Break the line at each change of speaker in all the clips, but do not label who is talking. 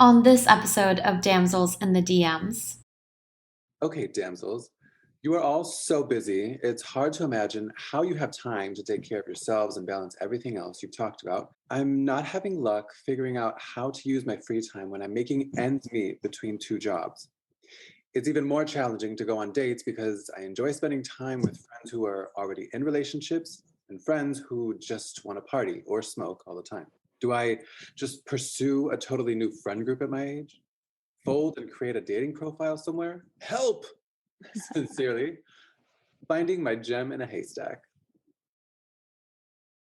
on this episode of Damsels in the DMs.
Okay, damsels, you are all so busy. It's hard to imagine how you have time to take care of yourselves and balance everything else you've talked about. I'm not having luck figuring out how to use my free time when I'm making ends meet between two jobs. It's even more challenging to go on dates because I enjoy spending time with friends who are already in relationships and friends who just want to party or smoke all the time. Do I just pursue a totally new friend group at my age? Fold and create a dating profile somewhere? Help! Sincerely, finding my gem in a haystack.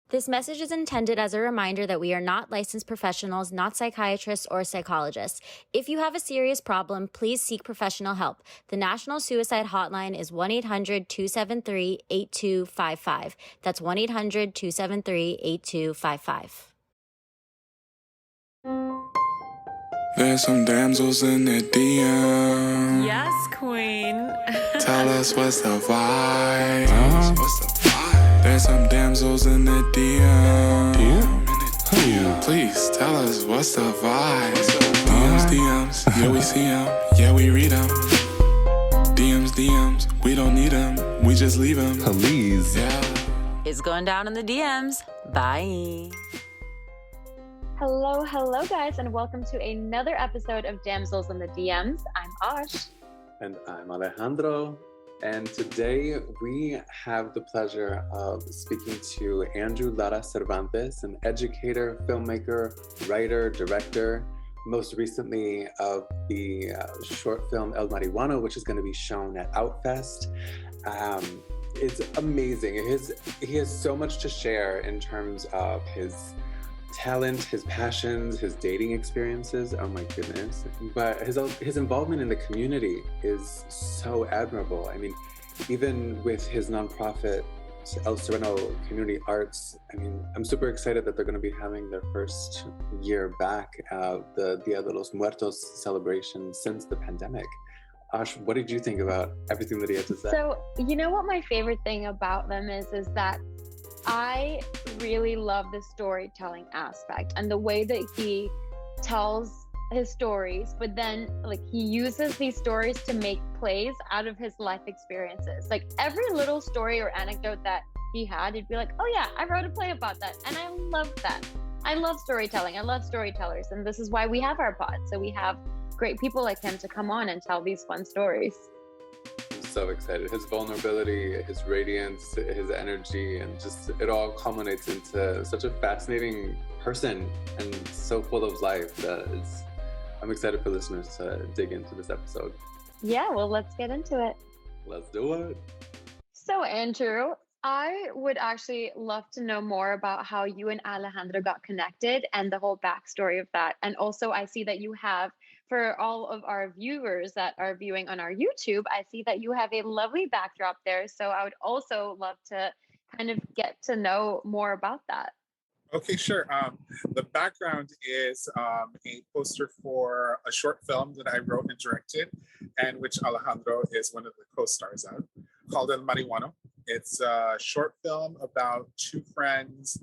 This message is intended as a reminder that we are not licensed professionals, not psychiatrists or psychologists. If you have a serious problem, please seek professional help. The National Suicide Hotline is 1-800-273-8255. That's 1-800-273-8255.
There's some damsels in the DM.
Yes, queen.
Tell us what's the vibe. There's some damsels in the DM. Please tell us what's the vibe. DMs, yeah we see them, yeah we read them. DMs, we don't need them, we just leave them.
Please.
Yeah.
It's going down in the DMs. Bye.
Hello, guys, and welcome to another episode of Damsels in the DMs. I'm Ash.
And I'm Alejandro. And today we have the pleasure of speaking to Andrew Lara Cervantes, an educator, filmmaker, writer, director, most recently of the short film El Marijuano, which is going to be shown at Outfest. It's amazing. He has so much to share in terms of his talent, his passions, his dating experiences. Oh my goodness. But his involvement in the community is so admirable. I mean, even with his nonprofit, El Sereno Community Arts, I mean, I'm super excited that they're going to be having their first year back, the Dia de los Muertos celebration since the pandemic. Ash, what did you think about everything that he had to say?
So, you know what my favorite thing about them is that I really love the storytelling aspect and the way that he tells his stories, but then he uses these stories to make plays out of his life experiences. Like every little story or anecdote that he had, he'd be like, oh yeah, I wrote a play about that. And I love that. I love storytelling. I love storytellers. And this is why we have our pod. So we have great people like him to come on and tell these fun stories.
So excited. His vulnerability, his radiance, his energy, and just it all culminates into such a fascinating person and so full of life that I'm excited for listeners to dig into this episode.
Yeah, well, let's get into it.
Let's do it.
So, Andrew, I would actually love to know more about how you and Alejandra got connected and the whole backstory of that. And also, I see that you have, for all of our viewers that are viewing on our YouTube, I see that you have a lovely backdrop there. So I would also love to kind of get to know more about that.
Okay, sure. The background is a poster for a short film that I wrote and directed, and which Alejandro is one of the co-stars of, called El Marijuano. It's a short film about two friends,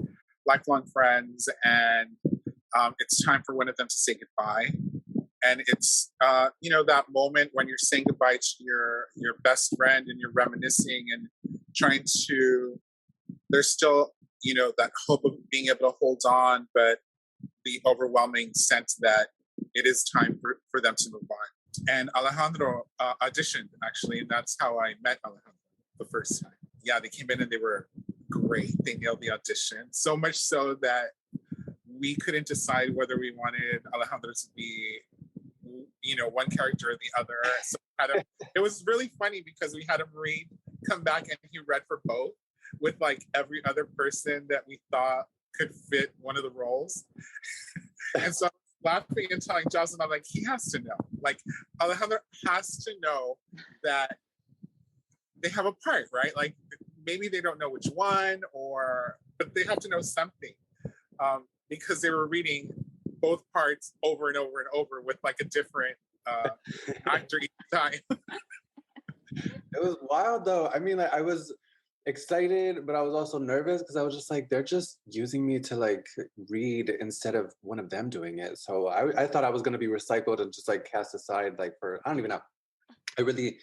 lifelong friends, and it's time for one of them to say goodbye. And it's, that moment when you're saying goodbye to your best friend and you're reminiscing and trying to, there's still, that hope of being able to hold on, but the overwhelming sense that it is time for them to move on. And Alejandro auditioned, actually, and that's how I met Alejandro the first time. Yeah, they came in and they were great. They nailed the audition. So much so that we couldn't decide whether we wanted Alejandro to be one character or the other. So it was really funny because we had him come back and he read for both with every other person that we thought could fit one of the roles. And so I was laughing and telling Jocelyn, I'm like, he has to know. Alejandro has to know that they have a part, right? Maybe they don't know which one but they have to know something because they were reading both parts over and over and over with a different actor each time.
It was wild though. I mean, excited, but I was also nervous because I was just like, they're just using me to like read instead of one of them doing it. So I thought I was going to be recycled and just like cast aside, like for, I don't even know. I really,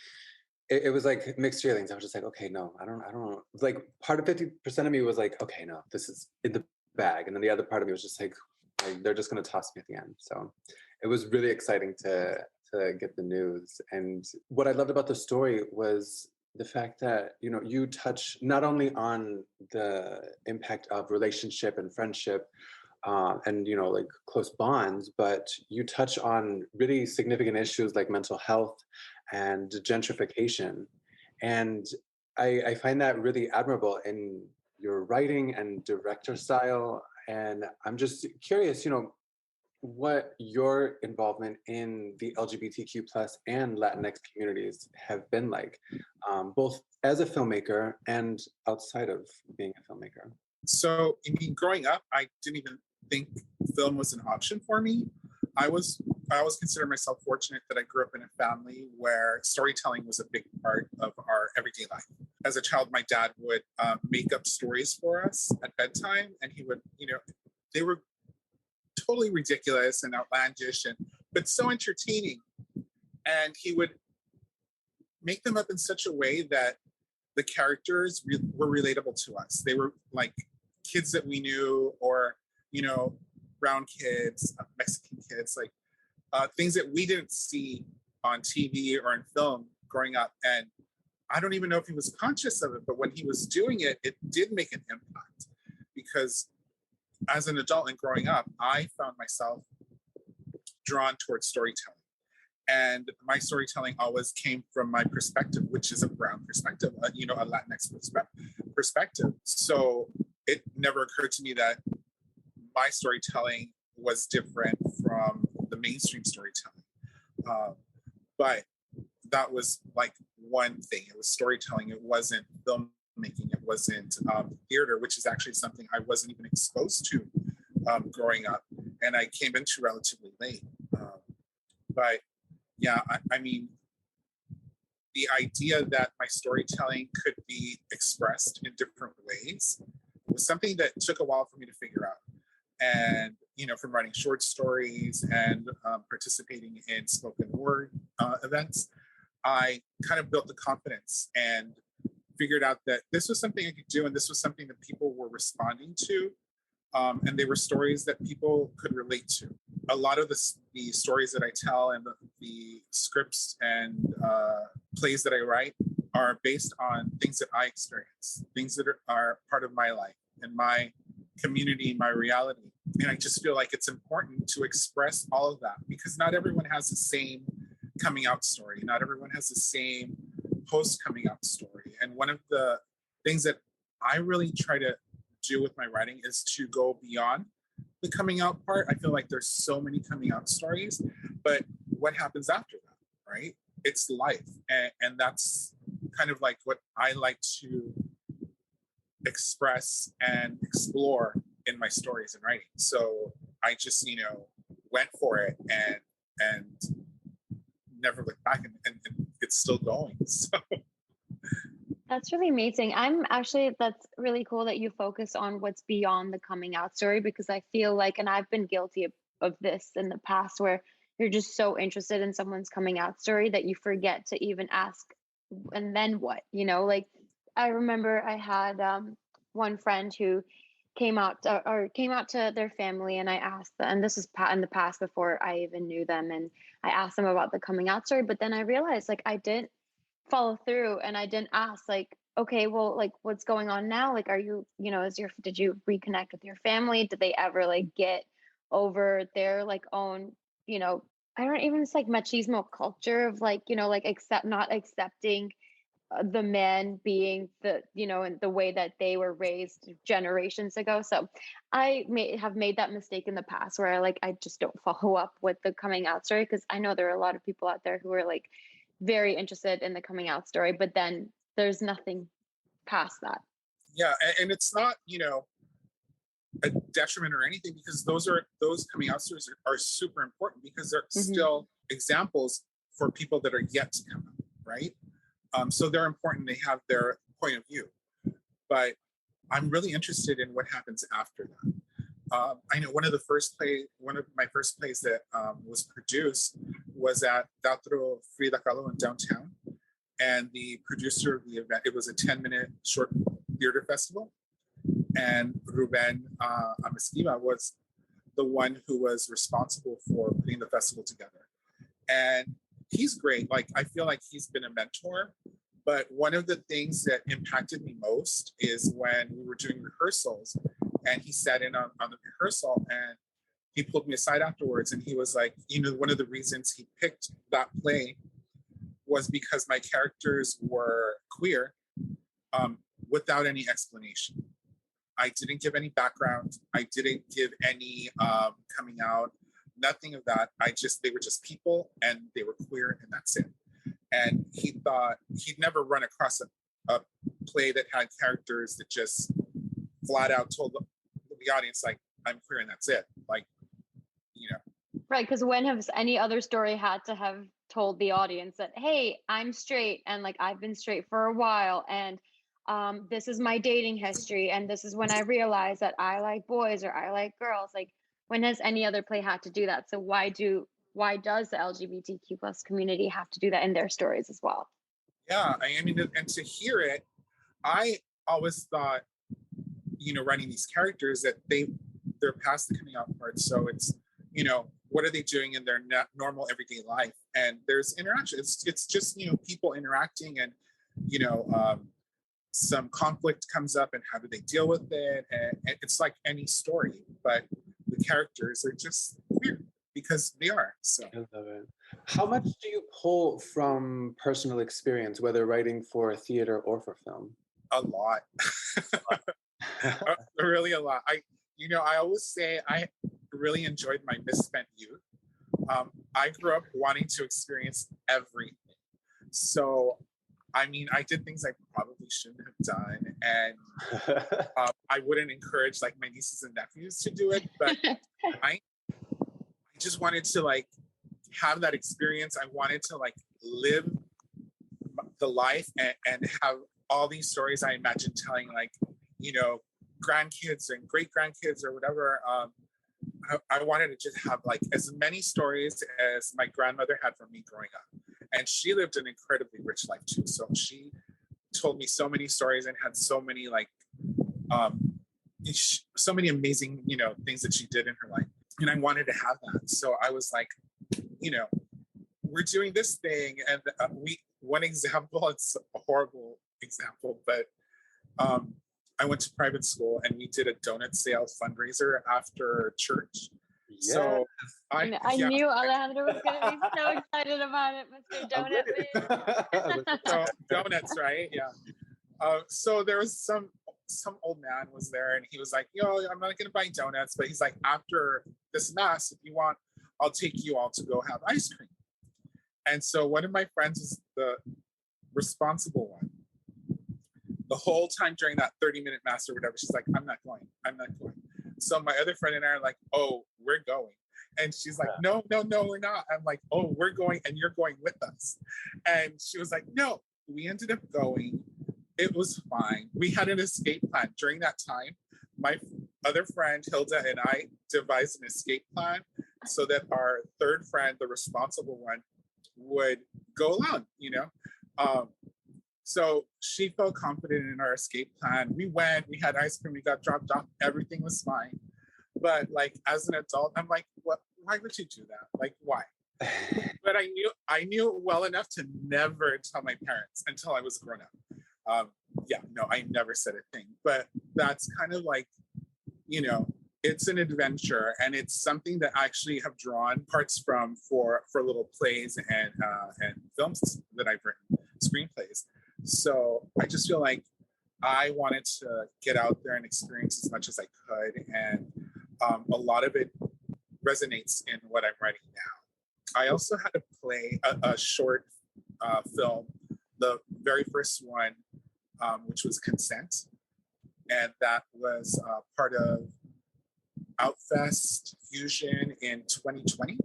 it was like mixed feelings. I was just like, okay, no, I don't, like part of 50% of me was like, okay, no, this is in the bag. And then the other part of me was just like they're just going to toss me at the end. So it was really exciting to get the news. And what I loved about the story was the fact that, you know, you touch not only on the impact of relationship and friendship, and, you know, like close bonds, but you touch on really significant issues like mental health and gentrification. And I find that really admirable in your writing and director style. And I'm just curious, you know, what your involvement in the LGBTQ plus and Latinx communities have been like, both as a filmmaker and outside of being a filmmaker.
So, I mean, growing up, I didn't even think film was an option for me. I always consider myself fortunate that I grew up in a family where storytelling was a big part of our everyday life. As a child, my dad would make up stories for us at bedtime, and he would, you know, they were totally ridiculous and outlandish, but so entertaining. And he would make them up in such a way that the characters were relatable to us. They were like kids that we knew, or, you know, brown kids, Mexican kids, like things that we didn't see on TV or in film growing up. And I don't even know if he was conscious of it, but when he was doing it, it did make an impact, because as an adult and growing up, I found myself drawn towards storytelling. And my storytelling always came from my perspective, which is a brown perspective, you know, a Latinx perspective. So it never occurred to me that my storytelling was different from the mainstream storytelling. But that was like one thing. It was storytelling. It wasn't filmmaking. It wasn't theater, which is actually something I wasn't even exposed to growing up, and I came into relatively late. But yeah, I mean, the idea that my storytelling could be expressed in different ways was something that took a while for me to figure out. And, you know, from writing short stories and participating in spoken word events, I kind of built the confidence and figured out that this was something I could do, and this was something that people were responding to. And they were stories that people could relate to. A lot of the stories that I tell and the scripts and plays that I write are based on things that I experience, things that are part of my life and my community, my reality. And I just feel like it's important to express all of that, because not everyone has the same coming out story. Not everyone has the same post coming out story. And one of the things that I really try to do with my writing is to go beyond the coming out part. I feel like there's so many coming out stories, but what happens after that, right? It's life. And that's kind of like what I like to express and explore in my stories and writing. So I just, you know, went for it and never looked back, and it's still going. So
That's really amazing. That's really cool that you focus on what's beyond the coming out story, because I feel like, and I've been guilty of this in the past, where you're just so interested in someone's coming out story that you forget to even ask, and then what, you know, like I remember I had one friend who came out to their family, and I asked them, and this is in the past before I even knew them, and I asked them about the coming out story, but then I realized like I didn't follow through, and I didn't ask like, okay, well, like what's going on now? Like, are you, you know, did you reconnect with your family? Did they ever like get over their like own, you know, I don't even, it's like machismo culture of like, you know, like not accepting the men being the, you know, and the way that they were raised generations ago. So have made that mistake in the past where I just don't follow up with the coming out story, because I know there are a lot of people out there who are like very interested in the coming out story, but then there's nothing past that.
Yeah, and it's not, you know, a detriment or anything, because those coming out stories are super important, because they're still examples for people that are yet to come out, right? So they're important. They have their point of view. but I'm really interested in what happens after that. I know one of my first plays that was produced was at Teatro Frida Kahlo in downtown. And the producer of the event, it was a 10-minute short theater festival. And Ruben Amesquiva was the one who was responsible for putting the festival together. And he's great. Like, I feel like he's been a mentor. But one of the things that impacted me most is when we were doing rehearsals and he sat in on the rehearsal and he pulled me aside afterwards and he was like, one of the reasons he picked that play was because my characters were queer without any explanation. I didn't give any background. I didn't give any coming out, nothing of that. They were just people and they were queer and that's it. And he thought he'd never run across a play that had characters that just flat out told the audience, like, I'm queer and that's it. Like,
Right, because when has any other story had to have told the audience that, hey, I'm straight and like I've been straight for a while and this is my dating history and this is when I realized that I like boys or I like girls. Like, when has any other play had to do that? So why does the LGBTQ plus community have to do that in their stories as well?
Yeah, I mean, and to hear it, I always thought, writing these characters that they're past the coming out part. So it's, what are they doing in their normal everyday life? And there's interaction. It's just, people interacting and, some conflict comes up and how do they deal with it? And it's like any story, but the characters are just queer because they are. So
I love it. How much do you pull from personal experience, whether writing for theater or for film?
A lot. Really a lot. I always say I really enjoyed my misspent youth. I grew up wanting to experience everything. So, I mean, I did things I probably shouldn't have done. And I wouldn't encourage like my nieces and nephews to do it. But I just wanted to like have that experience. I wanted to like live the life and have all these stories I imagine telling, like, grandkids and great grandkids or whatever. I wanted to just have like as many stories as my grandmother had for me growing up. And she lived an incredibly rich life too. So she told me so many stories and had so many like, so many amazing, things that she did in her life. And I wanted to have that. So I was like, we're doing this thing. And one example, it's a horrible example, but I went to private school and we did a donut sale fundraiser after church.
Yes.
So I
knew Alejandra was going to be so excited about it, Mr. Donut Man.
So, donuts, right? Yeah. So there was some old man was there and he was like, yo, I'm not going to buy donuts, but he's like, after this mass, if you want, I'll take you all to go have ice cream. And so one of my friends is the responsible one. The whole time during that 30-minute mass or whatever, she's like, I'm not going. So my other friend and I are like, oh, we're going. And she's like, no, we're not. I'm like, oh, we're going and you're going with us. And she was like, no, we ended up going. It was fine. We had an escape plan. During that time, my other friend, Hilda, and I devised an escape plan so that our third friend, the responsible one, would go along, So she felt confident in our escape plan. We went, we had ice cream, we got dropped off, everything was fine. But like as an adult, I'm like, what? Why would you do that? Like, why? But I knew well enough to never tell my parents until I was grown up. I never said a thing. But that's kind of like, it's an adventure and it's something that I actually have drawn parts from for little plays and films that I've written, screenplays. So I just feel like I wanted to get out there and experience as much as I could. And a lot of it resonates in what I'm writing now. I also had to play a short film, the very first one, which was Consent. And that was part of Outfest Fusion in 2020.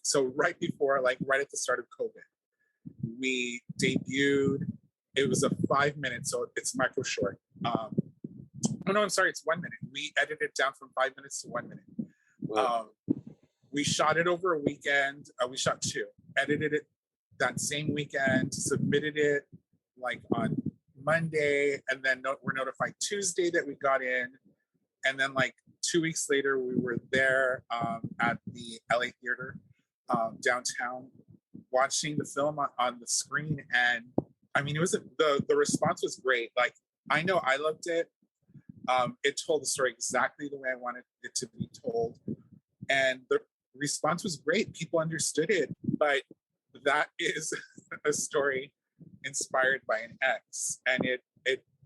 So right at the start of COVID, we debuted. It was a 5 minute, so it's micro short. Oh no, I'm sorry, it's 1 minute. We edited it down from 5 minutes to 1 minute. We shot it over a weekend. We shot two, edited it that same weekend, submitted it like on Monday, and then we're notified Tuesday that we got in. And then like 2 weeks later, we were there at the LA Theater downtown, watching the film on the screen. And I mean, it was the response was great. Like, I know I loved it. It told the story exactly the way I wanted it to be told. And the response was great. People understood it. But that is a story inspired by an ex. And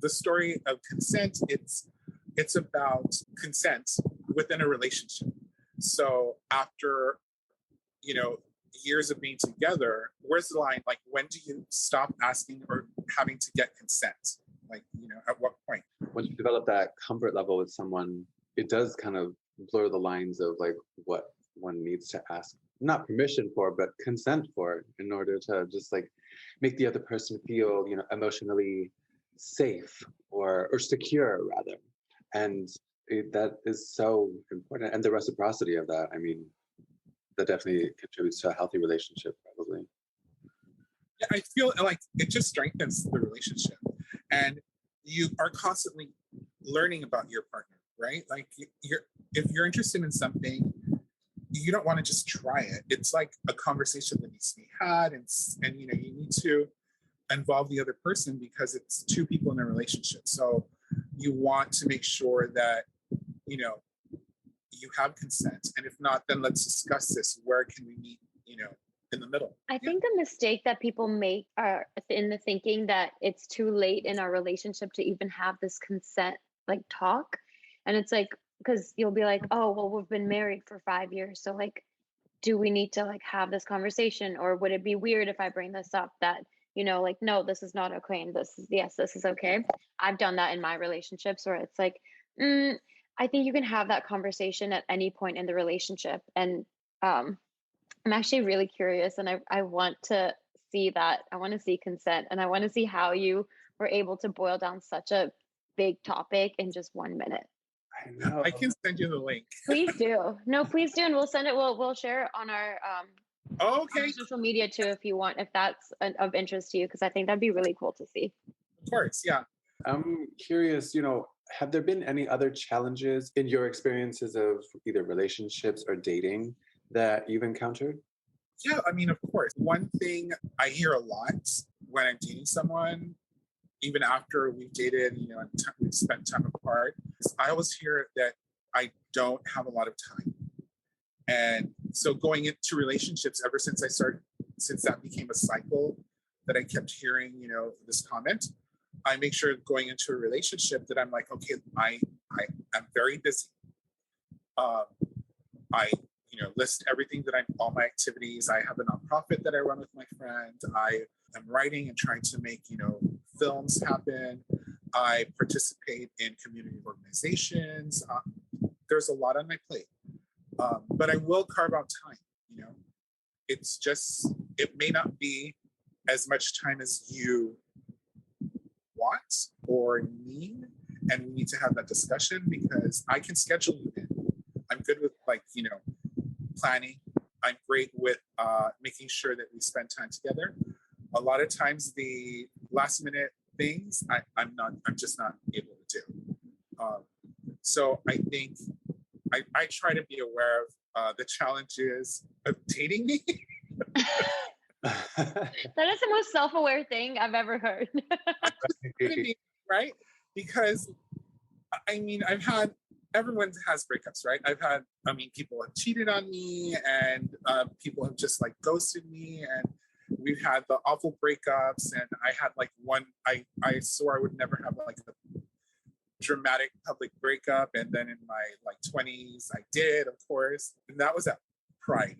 the story of consent, it's about consent within a relationship. So after, years of being together, where's the line? Like, when do you stop asking or having to get consent? Like, at what point?
Once you develop that comfort level with someone, it does kind of blur the lines of like what one needs to ask, not permission for, but consent for, in order to just like make the other person feel, emotionally safe or secure rather. And that is so important. And the reciprocity of that, I mean, that definitely contributes to a healthy relationship, probably.
Yeah, I feel like it just strengthens the relationship. And you are constantly learning about your partner, right? Like, if you're interested in something, you don't want to just try it. It's like a conversation that needs to be had, and you need to involve the other person because it's two people in a relationship. So you want to make sure that you have consent, and if not, then let's discuss this. Where can we meet? In the middle.
I think the mistake that people make are in the thinking that it's too late in our relationship to even have this consent like talk. And it's like, because you'll be like, oh, well, we've been married for 5 years. So like, do we need to like have this conversation? Or would it be weird if I bring this up that, like, no, this is not okay. And this is okay. I've done that in my relationships where it's like, I think you can have that conversation at any point in the relationship. And I'm actually really curious, and I want to see that. I want to see consent, and I want to see how you were able to boil down such a big topic in just 1 minute.
I know.
I can send you the link.
Please do. No, please do, and we'll send it. We'll share it on our
okay.
on social media too, if you want, if that's of interest to you, because I think that'd be really cool to see.
Of course, yeah.
I'm curious. Have there been any other challenges in your experiences of either relationships or dating that you've encountered?
Yeah, I mean, of course. One thing I hear a lot when I'm dating someone, even after we've dated, and we've spent time apart, I always hear that I don't have a lot of time. And so going into relationships, ever since that became a cycle that I kept hearing, this comment, I make sure going into a relationship that I'm like, okay, I'm very busy. I list everything that all my activities. I have a nonprofit that I run with my friend. I am writing and trying to make, films happen. I participate in community organizations. There's a lot on my plate, but I will carve out time. It's just, it may not be as much time as you want or need. And we need to have that discussion because I can schedule you in. I'm good with planning. I'm great with making sure that we spend time together. A lot of times the last minute things I'm just not able to do. So I think I try to be aware of the challenges of dating me.
That is the most self-aware thing I've ever heard.
Right? Because I mean, everyone has breakups, right? People have cheated on me, and people have just like ghosted me, and we've had the awful breakups. And I had like one, I swore I would never have like a dramatic public breakup. And then in my like 20s, I did, of course. And that was at Pride.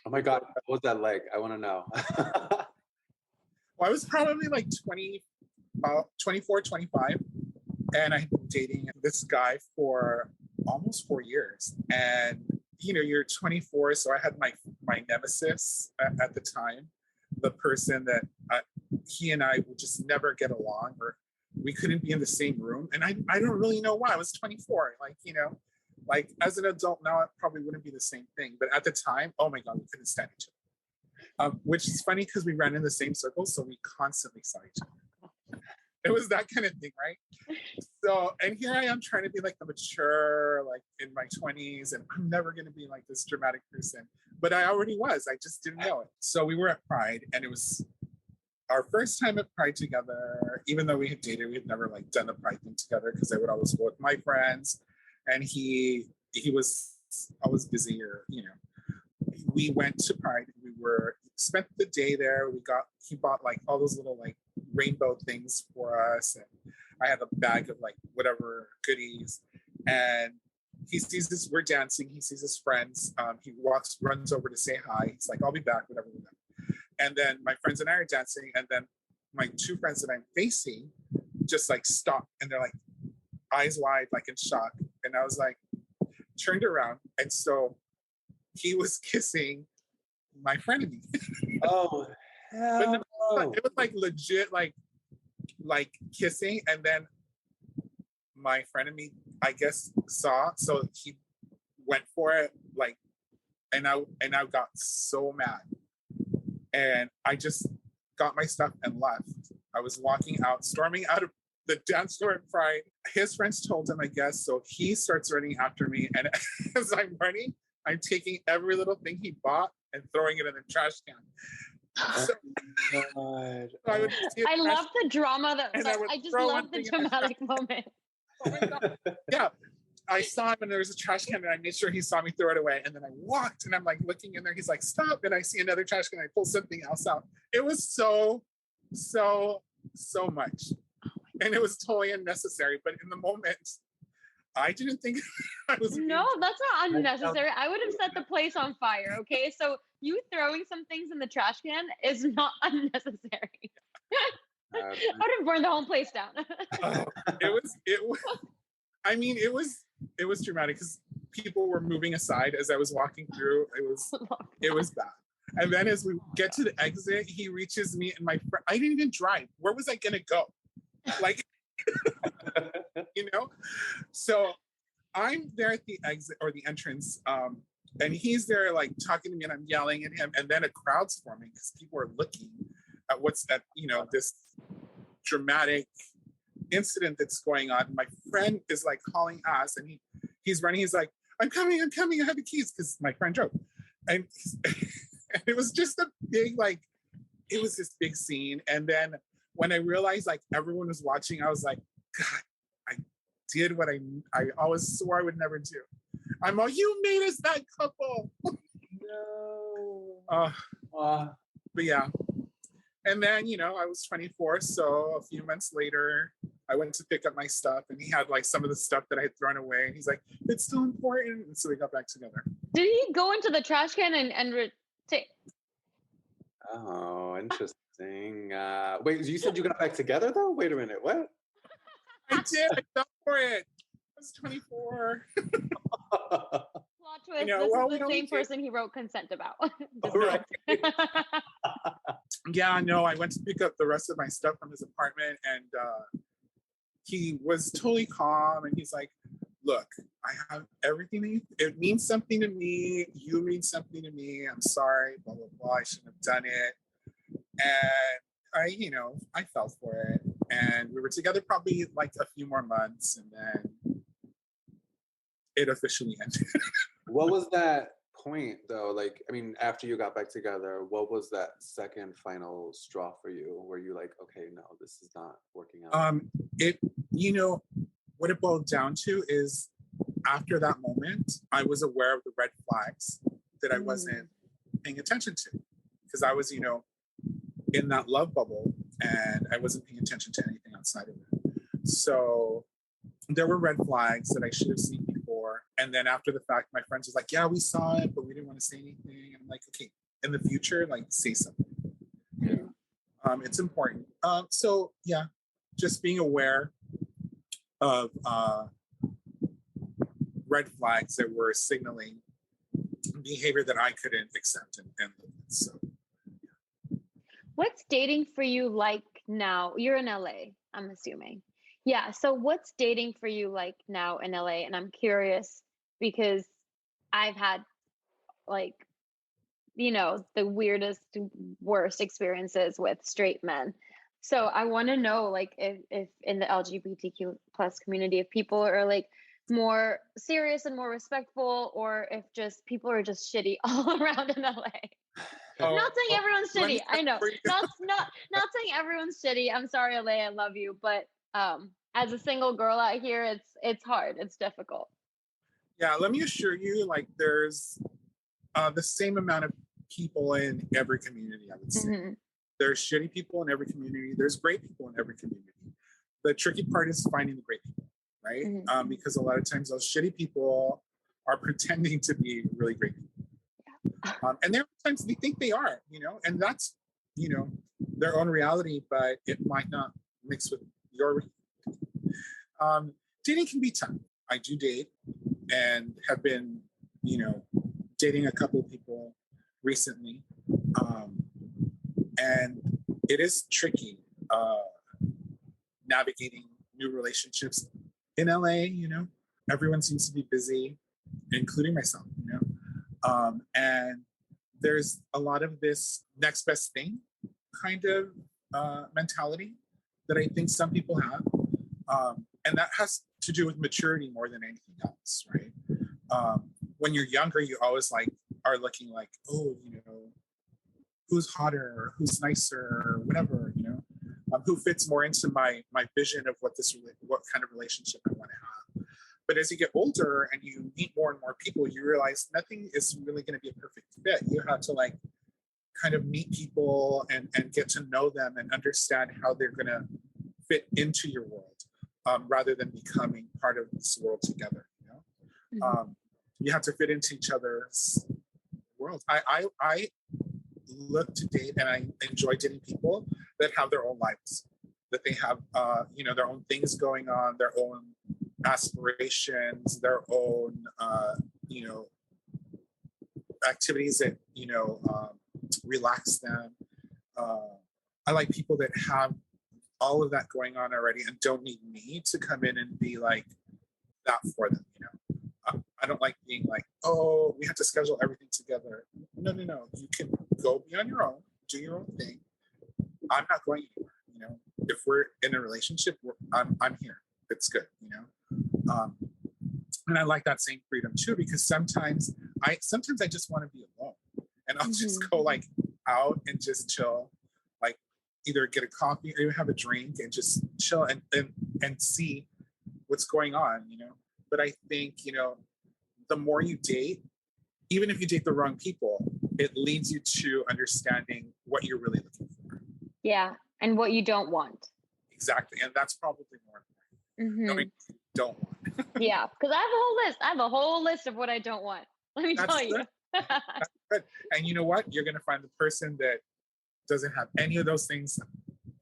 Oh my God, what was that like? I want to know.
Well, I was probably like 24, 25. And I've been dating this guy for almost 4 years. And, you're 24. So I had my nemesis at the time, the person that he and I would just never get along, or we couldn't be in the same room. And I don't really know why. I was 24. Like, you know, like as an adult now, it probably wouldn't be the same thing. But at the time, oh my God, we couldn't stand each other. Which is funny because we ran in the same circles, so we constantly saw each other. It was that kind of thing, right? So, and here I am trying to be like the mature, like in my 20s, and I'm never going to be like this dramatic person. But I already was. I just didn't know it. So we were at Pride, and it was our first time at Pride together. Even though we had dated, we had never like done the Pride thing together because I would always go with my friends, and he was always busy, or you know. We went to Pride. We spent the day there. He bought like all those little like rainbow things for us, and I had a bag of like whatever goodies. And he sees this, we're dancing. He sees his friends. He runs over to say hi. He's like, "I'll be back," whatever. And then my friends and I are dancing, and then my two friends that I'm facing just like stop, and they're like eyes wide, like in shock. And I was like, turned around, and so he was kissing my frenemy.
Oh, hell no.
It was like legit, like kissing. And then my frenemy, I guess, saw, so he went for it, like, and I got so mad, and I just got my stuff and left. I was walking out, storming out of the dance floor at Pride. His friends told him, I guess, so he starts running after me, and as I'm running, I'm taking every little thing he bought and throwing it in the trash can. So,
I love the drama I just love the dramatic moment.
Oh my God. Yeah. I saw him and there was a trash can, and I made sure he saw me throw it away. And then I walked, and I'm like looking in there. He's like, "Stop." And I see another trash can. I pull something else out. It was so much. And it was totally unnecessary. But in the moment, I didn't think I was.
No, that's not unnecessary. I would have set the place on fire. Okay. So you throwing some things in the trash can is not unnecessary. I would have burned the whole place down. It was dramatic because people were moving aside as I was walking through. It was bad. And then as we get to the exit, he reaches me, and I didn't even drive. Where was I gonna go? Like, you know? So I'm there at the exit or the entrance, and he's there like talking to me, and I'm yelling at him, and then a crowd's forming because people are looking at this dramatic incident that's going on. My friend is like calling us, and he's running. He's like, I'm coming, I have the keys, because my friend drove. And it was just a big, like, it was this big scene. And then when I realized like everyone was watching, I was like, God, I did what I always swore I would never do. You made us that couple. No. But yeah. And then, I was 24. So a few months later, I went to pick up my stuff, and he had like some of the stuff that I had thrown away. And he's like, it's still important. And so we got back together. Did he go into the trash can and take?
Oh, interesting. Wait, you said you got back together though? Wait a minute, what?
I did. I fell for it. I was 24.
Plot twist, this is the same person he wrote Consent about.
Right.
Yeah, no, I went to pick up the rest of my stuff from his apartment, and he was totally calm, and he's like, look, I have everything it means something to me. You mean something to me. I'm sorry, blah, blah, blah. I shouldn't have done it. And I fell for it. And we were together probably like a few more months, and then it officially ended.
What was that point though? Like, I mean, after you got back together, what was that second final straw for you? Where you like, okay, no, this is not working out?
What it boiled down to is after that moment, I was aware of the red flags that I wasn't paying attention to, because I was, in that love bubble, and I wasn't paying attention to anything outside of it. So there were red flags that I should have seen before. And then after the fact, my friends was like, yeah, we saw it, but we didn't want to say anything. And I'm like, okay, in the future, like, say something. Yeah. It's important. So yeah, just being aware of red flags that were signaling behavior that I couldn't accept and live with. So
what's dating for you like now? You're in LA, I'm assuming. Yeah. So what's dating for you like now in LA? And I'm curious because I've had like, the weirdest, worst experiences with straight men. So I want to know, like, if in the LGBTQ plus community, if people are like more serious and more respectful, or if just people are just shitty all around in LA. Not saying everyone's
let me
shitty. I know.
for you.
Not saying everyone's shitty. I'm sorry, LA. I love you, but as a single girl out here, it's hard. It's difficult.
Yeah, let me assure you, like there's the same amount of people in every community, I would say.
Mhm.
There's shitty people in every community. There's great people in every community. The tricky part is finding the great people, right?
Mhm.
Because a lot of times those shitty people are pretending to be really great people. And there are times they think they are, and that's, their own reality, but it might not mix with your. Dating can be tough. I do date and have been, dating a couple of people recently. And it is tricky navigating new relationships in LA, everyone seems to be busy, including myself, and there's a lot of this next best thing kind of mentality that I think some people have. And that has to do with maturity more than anything else, right? When you're younger, you always are looking like, oh, who's hotter, or who's nicer, or whatever, who fits more into my vision of what kind of relationship I want to have. But as you get older and you meet more and more people, you realize nothing is really going to be a perfect fit. You have to kind of meet people and get to know them and understand how they're going to fit into your world, rather than becoming part of this world together.
Mhm.
You have to fit into each other's world. I look to date and I enjoy dating people that have their own lives, that they have their own things going on, their own aspirations, their own activities that relax them. I like people that have all of that going on already and don't need me to come in and be like that for them. I don't like being like, oh, we have to schedule everything together. No. You can go be on your own, do your own thing. I'm not going anywhere. If we're in a relationship, I'm here. It's good. And I like that same freedom too, because sometimes I just want to be alone, and I'll just go out and just chill, either get a coffee or even have a drink and just chill and see what's going on. But I think the more you date, even if you date the wrong people, it leads you to understanding what you're really looking for.
Yeah, and what you don't want.
Exactly, and that's probably more important.
Mhm.
Knowing what you don't want.
Yeah, because I have a whole list. I have a whole list of what I don't want. Let me tell you.
That's good. And you know what? You're going to find the person that doesn't have any of those things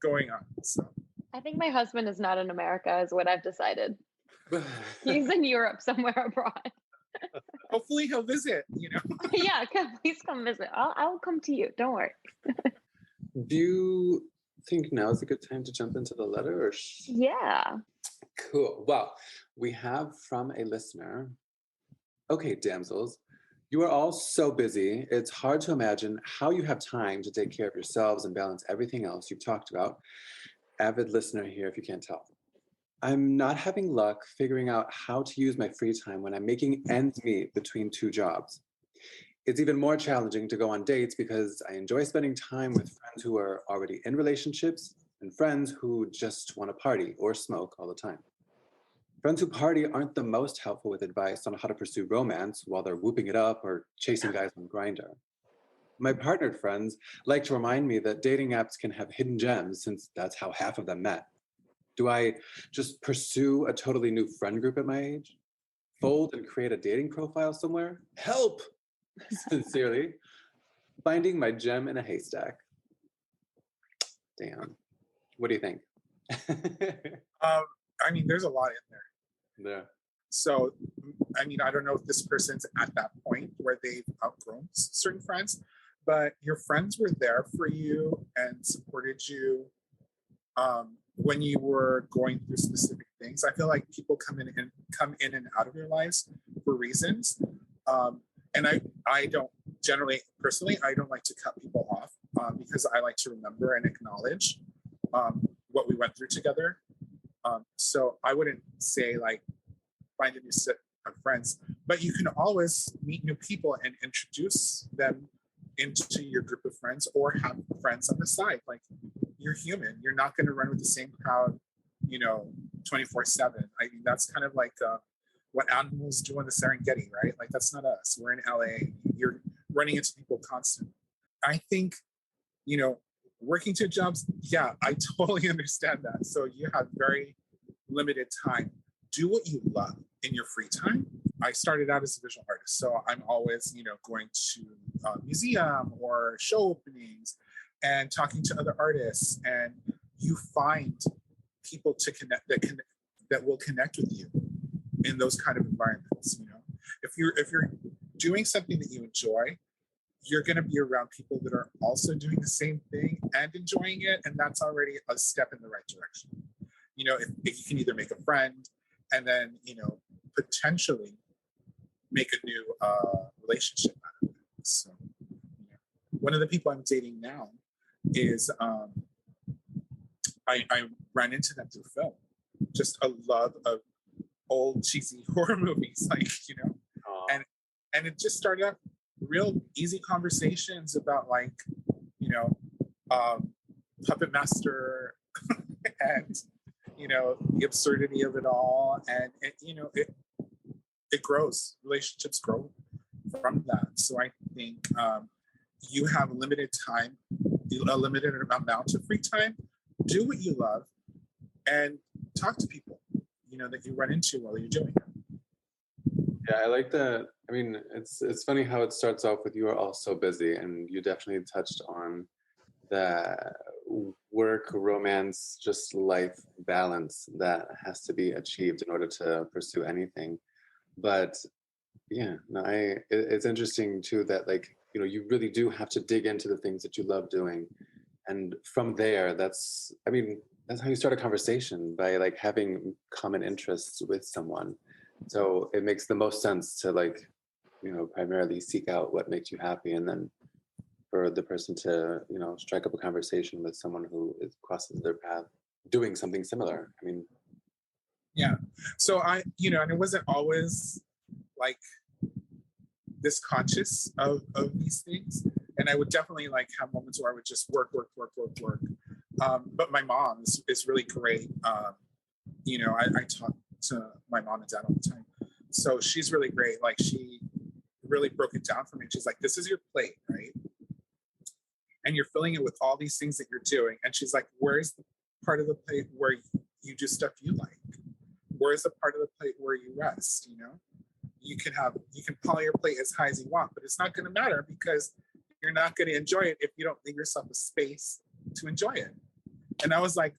going on. So
I think my husband is not in America, is what I've decided. He's in Europe somewhere abroad.
hopefully he'll visit.
Yeah, please come visit. I'll come to you. Don't worry.
Do you think now is a good time to jump into the letter? Or
Yeah.
Cool. Well, we have from a listener. Okay, damsels, you are all so busy. It's hard to imagine how you have time to take care of yourselves and balance everything else you've talked about. Avid listener here, if you can't tell. I'm not having luck figuring out how to use my free time when I'm making ends meet between two jobs. It's even more challenging to go on dates because I enjoy spending time with friends who are already in relationships and friends who just want to party or smoke all the time. Friends who party aren't the most helpful with advice on how to pursue romance while they're whooping it up or chasing guys on Grindr. My partnered friends like to remind me that dating apps can have hidden gems since that's how half of them met. Do I just pursue a totally new friend group at my age? Fold and create a dating profile somewhere? Help! Sincerely, finding my gem in a haystack. Damn. What do you think?
There's a lot in there.
Yeah.
So, I don't know if this person's at that point where they've outgrown certain friends, but your friends were there for you and supported you when you were going through specific things. I feel like people come in and out of your lives for reasons. And I don't generally, personally, I don't like to cut people off because I like to remember and acknowledge what we went through together. So I wouldn't say like find a new set of friends, but you can always meet new people and introduce them into your group of friends, or have friends on the side. Like, you're human. You're not going to run with the same crowd, 24/7. I mean, that's kind of like what animals do in the Serengeti, right? Like, that's not us. We're in LA. You're running into people constantly. I think, working two jobs, yeah, I totally understand that. So you have very limited time. Do what you love in your free time. I started out as a visual artist, so I'm always, going to a museum or show openings and talking to other artists, and you find people to connect that will connect with you in those kind of environments. If you're doing something that you enjoy, you're going to be around people that are also doing the same thing and enjoying it, and that's already a step in the right direction. If you can either make a friend and then potentially make a new relationship out of it. So one of the people I'm dating now is I ran into them through film. Just a love of old cheesy horror movies, and it just started up real easy conversations about Puppet Master and the absurdity of it all, and it grows. Relationships grow from that. So I think you have limited time, a limited amount of free time. Do what you love, and talk to people that you run into while you're doing it.
Yeah, I like that. I mean, it's funny how it starts off with you are all so busy, and you definitely touched on the work, romance, just life balance that has to be achieved in order to pursue anything. But yeah, no, it's interesting too that you really do have to dig into the things that you love doing, and from there, that's how you start a conversation, by having common interests with someone. So it makes the most sense to primarily seek out what makes you happy, and then for the person to strike up a conversation with someone who crosses their path doing something similar.
Yeah. So and it wasn't always this conscious of these things, and I would definitely have moments where I would just work. But my mom is really great. I talk to my mom and dad all the time, so she's really great. She really broke it down for me. She's like, "This is your plate, right? And you're filling it with all these things that you're doing." And she's like, "Where's the part of the plate where you do stuff you like? Where's the part of the plate where you rest? You can pile your plate as high as you want, but it's not going to matter, because you're not going to enjoy it if you don't leave yourself a space to enjoy it." And I was like,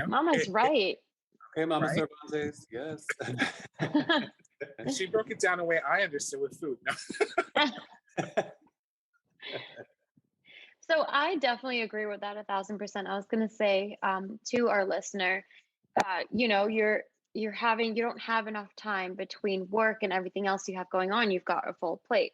Mama's right.
Okay, Mama
Right?
Cervantes, yes.
She broke it down the way I understood with food. No.
So I definitely agree with that 1,000%. I was going to say to our listener, you don't have enough time between work and everything else you have going on. You've got a full plate.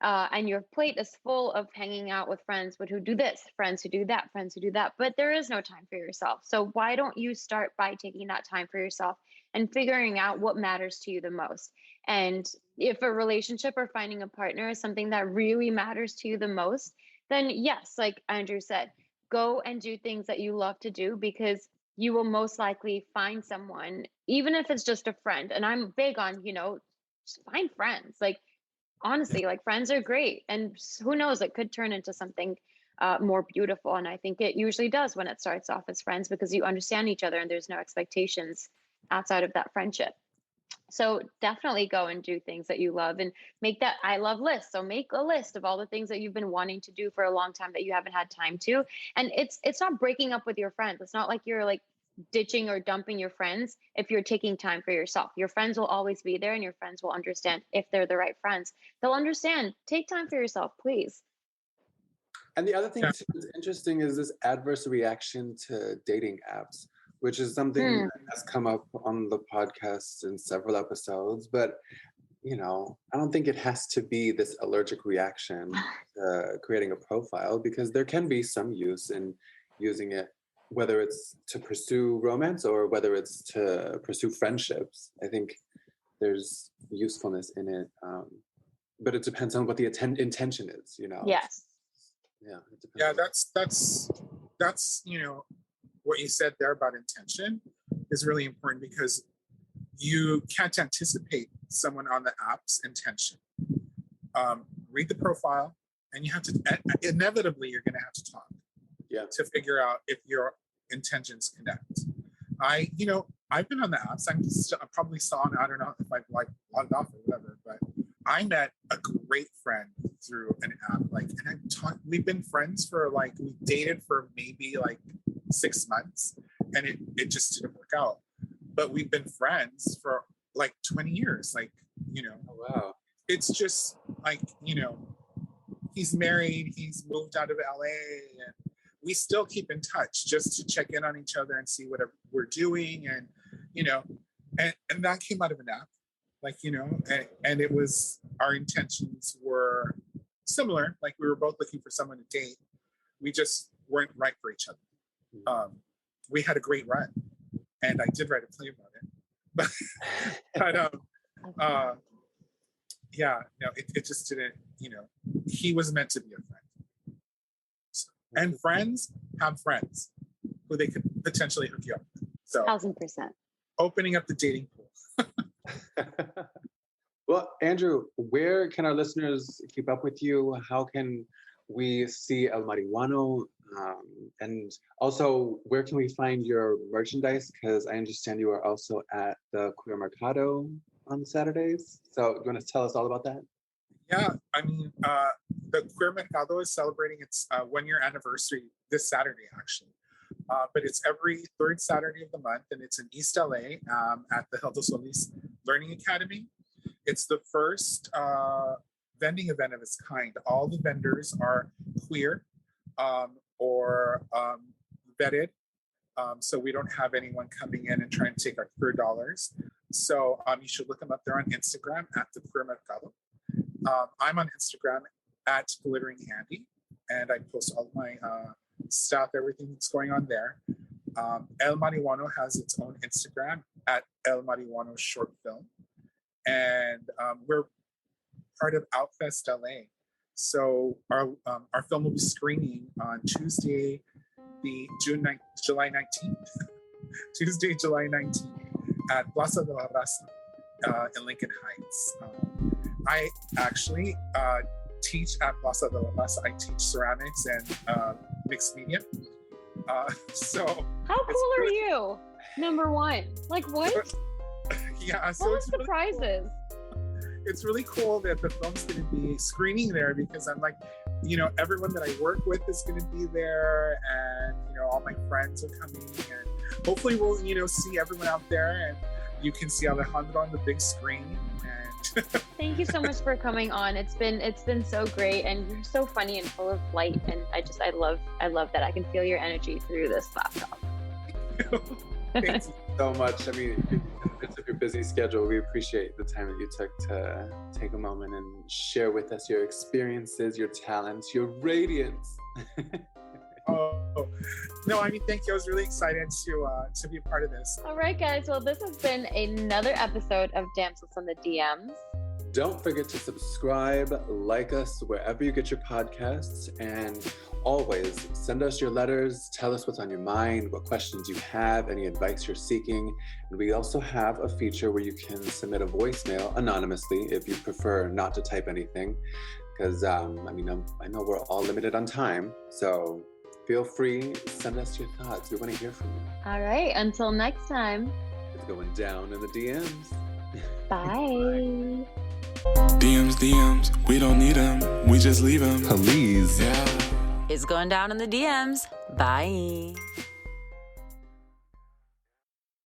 And your plate is full of hanging out with friends who do this, friends who do that, friends who do that, but there is no time for yourself. So why don't you start by taking that time for yourself and figuring out what matters to you the most? And if a relationship or finding a partner is something that really matters to you the most, then yes, like Andrew said, go and do things that you love to do, because you will most likely find someone, even if it's just a friend. And I'm big on, just find friends. Honestly, friends are great, and who knows, it could turn into something more beautiful. And I think it usually does when it starts off as friends, because you understand each other and there's no expectations outside of that friendship. So definitely go and do things that you love, and make that I love list. So make a list of all the things that you've been wanting to do for a long time that you haven't had time to. And it's not breaking up with your friends. It's not like you're ditching or dumping your friends if you're taking time for yourself. Your friends will always be there, and your friends will understand if they're the right friends. They'll understand. Take time for yourself, please.
And the other thing too that's interesting is this adverse reaction to dating apps, which is something that has come up on the podcast in several episodes. But, you know, I don't think it has to be this allergic reaction to creating a profile, because there can be some use in using it, whether it's to pursue romance or whether it's to pursue friendships. I think there's usefulness in it. But it depends on what the intention is, you know?
Yes.
Yeah.
Yeah, that's you know, what you said there about intention is really important, because you can't anticipate someone on the app's intention. Read the profile, and you have to inevitably you're going to have to talk to figure out if your intentions connect. I've been on the apps. I'm probably saw, I don't know if I've like logged off or whatever, but I met a great friend through an app. We've been friends for we dated for maybe 6 months, and it just didn't work out. But we've been friends for 20 years.
Oh, wow.
It's just he's married, he's moved out of LA, and we still keep in touch just to check in on each other and see what we're doing. And, and that came out of an app, and it was, our intentions were similar. We were both looking for someone to date. We just weren't right for each other. We had a great run, and I did write a play about it, but it just didn't, he was meant to be a friend. And friends have friends who they could potentially hook you up with. So
1000%.
Opening up the dating pool.
Well, Andrew, where can our listeners keep up with you? How can we see El Marijuano? And also, where can we find your merchandise? Because I understand you are also at the Queer Mercado on Saturdays. So you want to tell us all about that?
Yeah, I mean, the Queer Mercado is celebrating its 1-year anniversary this Saturday, actually. But it's every third Saturday of the month, and it's in East LA at the Hilda Solis Learning Academy. It's the first vending event of its kind. All the vendors are queer or vetted, so we don't have anyone coming in and trying to take our queer dollars. So you should look them up there on Instagram at the Queer Mercado. I'm on Instagram at Glittering Handy, and I post all my stuff, everything that's going on there. El Marijuano has its own Instagram at El Marijuano Short Film, and we're part of Outfest LA. So our film will be screening on Tuesday, July 19th. Tuesday, July 19th at Plaza de la Raza in Lincoln Heights. I actually teach at Plaza de la Raza. I teach ceramics and mixed media. So
how cool are you? Number one, what?
Yeah. So
what are the prizes?
It's really cool that the film's going to be screening there, because I'm everyone that I work with is going to be there, and all my friends are coming, and hopefully we'll see everyone out there, and you can see Alejandra on the big screen. And
thank you so much for coming on. It's been so great, and you're so funny and full of light, and I love that I can feel your energy through this laptop.
Thank you so much. I mean, in the midst of your busy schedule, we appreciate the time that you took to take a moment and share with us your experiences, your talents, your radiance.
Oh, no, I mean, thank you. I was really excited to be a part of this.
All right, guys. Well, this has been another episode of Damsels in the DMs.
Don't forget to subscribe, like us wherever you get your podcasts, and always send us your letters. Tell us what's on your mind, what questions you have, any advice you're seeking. And we also have a feature where you can submit a voicemail anonymously if you prefer not to type anything, because I know we're all limited on time. So feel free, send us your thoughts. We want to hear from you.
All right, until next time.
It's going down in the DMs.
Bye.
DMs, we don't need them, we just leave them.
Please.
Yeah.
It's going down in the DMs. Bye.